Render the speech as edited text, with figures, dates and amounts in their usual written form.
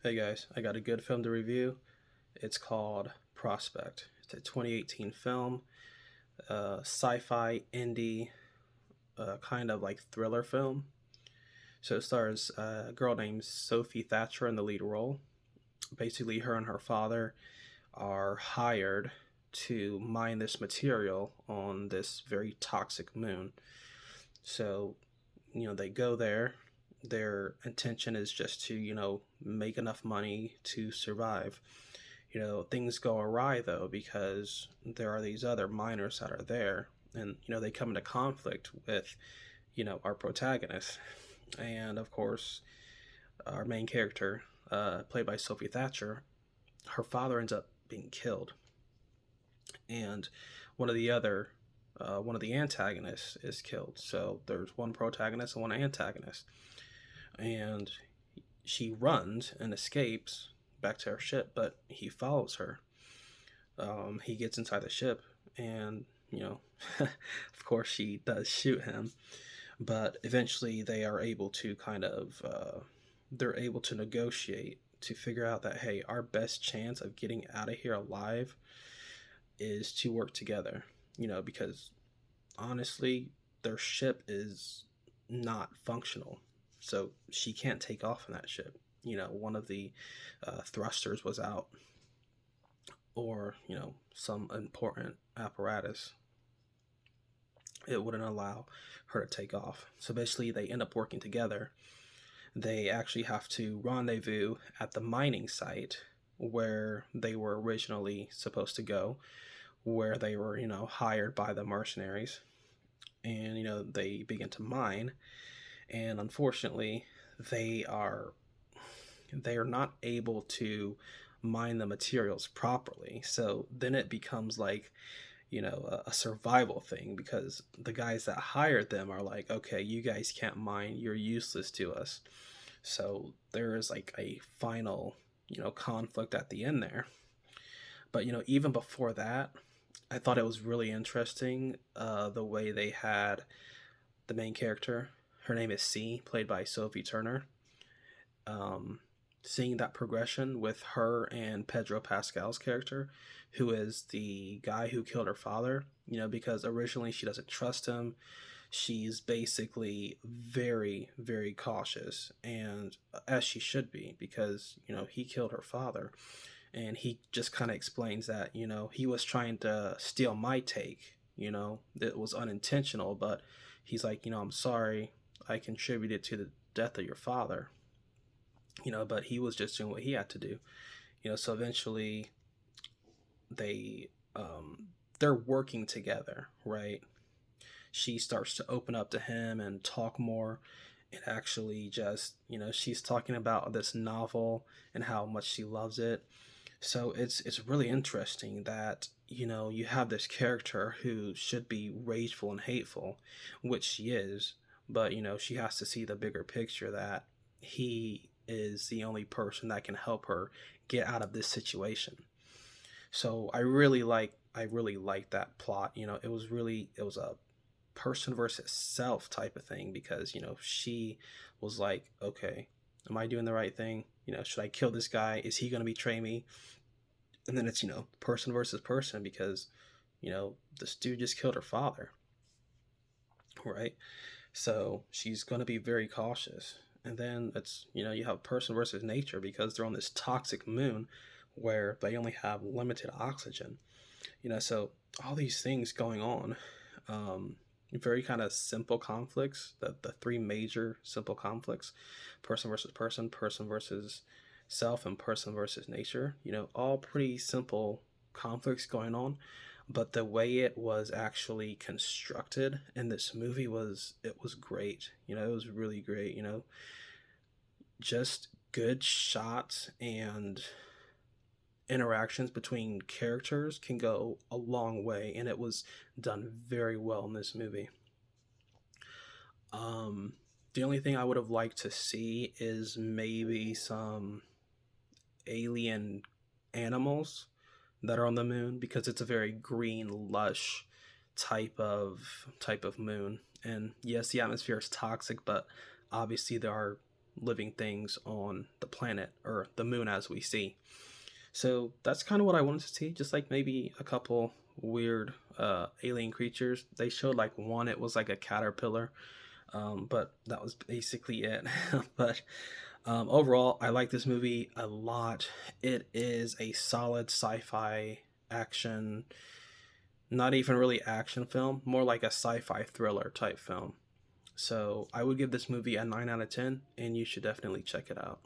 Hey guys, I got a good film to review. It's called Prospect. It's a 2018 film, sci-fi indie, kind of like thriller film. So it stars a girl named Sophie Thatcher in the lead role. Basically, her and her father are hired to mine this material on this very toxic moon. So, they go there. Their intention is just to, make enough money to survive. Things go awry though because there are these other miners that are there, and they come into conflict with our protagonist, and of course our main character, played by Sophie Thatcher, her father ends up being killed, and one of the other one of the antagonists is killed. So there's one protagonist and one antagonist, and she runs and escapes back to her ship, but he follows her. He gets inside the ship, and of course, she does shoot him. But eventually, they are able to they're able to negotiate to figure out that, hey, our best chance of getting out of here alive is to work together. Because honestly, their ship is not functional, so she can't take off in that ship. One of the thrusters was out, or some important apparatus. It wouldn't allow her to take off. So basically, they end up working together. They actually have to rendezvous at the mining site where they were originally supposed to go, where they were hired by the mercenaries, and they begin to mine. And unfortunately, they are they are not able to mine the materials properly. So then it becomes like, a survival thing, because the guys that hired them are like, okay, you guys can't mine, you're useless to us. So there is like a final, conflict at the end there. But even before that, I thought it was really interesting, the way they had the main character. Her name is C, played by Sophie Turner. um, Seeing that progression with her and Pedro Pascal's character, who is the guy who killed her father, because originally she doesn't trust him. She's basically very, very cautious, and as she should be, because, he killed her father. And he just kind of explains that, he was trying to steal my take, it was unintentional, but he's like, I'm sorry, I contributed to the death of your father, but he was just doing what he had to do. So eventually they they're working together, right? She starts to open up to him and talk more, and actually just, she's talking about this novel and how much she loves it. So it's really interesting that, you have this character who should be rageful and hateful, which she is, but she has to see the bigger picture, that he is the only person that can help her get out of this situation. So I really like that plot. It was a person versus self type of thing, because she was like, okay, am I doing the right thing? Should I kill this guy? Is he going to betray me? And then it's person versus person, because this dude just killed her father, right? So she's going to be very cautious. And then it's, you have person versus nature, because they're on this toxic moon where they only have limited oxygen. So all these things going on, very kind of simple conflicts, the three major simple conflicts: person versus person, person versus self, and person versus nature. All pretty simple conflicts going on, but the way it was actually constructed in this movie was great. It was really great. Just good shots and interactions between characters can go a long way, and it was done very well in this movie. The only thing I would have liked to see is maybe some alien animals that are on the moon, because it's a very green, lush type of moon. And yes, the atmosphere is toxic, but obviously there are living things on the planet or the moon as we see. So that's kind of what I wanted to see, just like maybe a couple weird alien creatures. They showed like one, it was like a caterpillar, but that was basically it. But overall, I like this movie a lot. It is a solid sci-fi action, not even really action film, more like a sci-fi thriller type film. So I would give this movie a 9 out of 10, and you should definitely check it out.